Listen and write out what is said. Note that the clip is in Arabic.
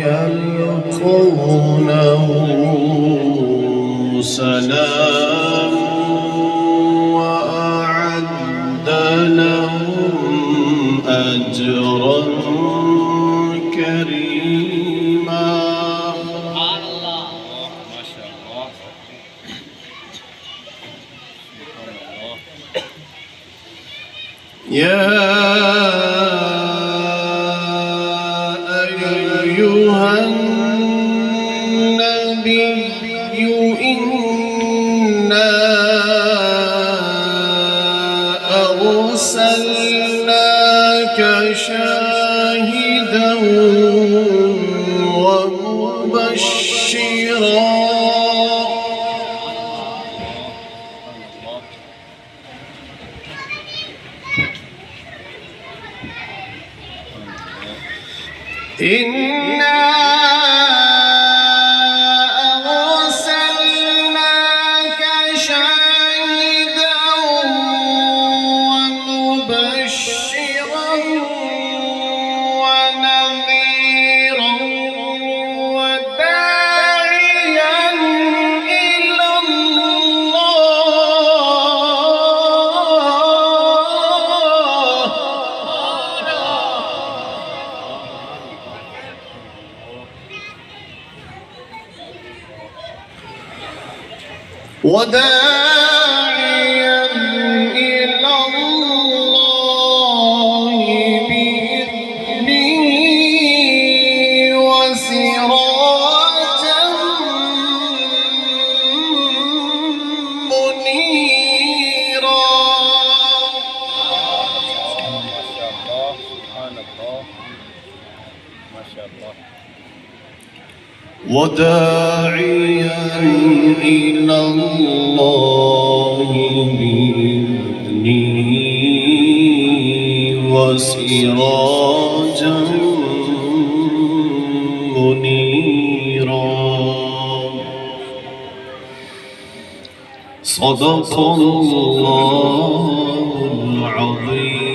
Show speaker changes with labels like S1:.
S1: يلقونه سلام وأعد لهم أجرا كريما. سبحان الله، ما شاء الله. يا أيها النبي إنا أرسلناك شاهدا ومبشرا إنا أرسلناك شاهدا ومبشرا ونذيرا وداعيا إلى وداعيا إلى الله بإذنه وسراجا منيرا. ما شاء الله، سبحان الله، ما شاء الله. وداعيا إلى الله بإذنه وسراجا منيرا. صدق الله العظيم.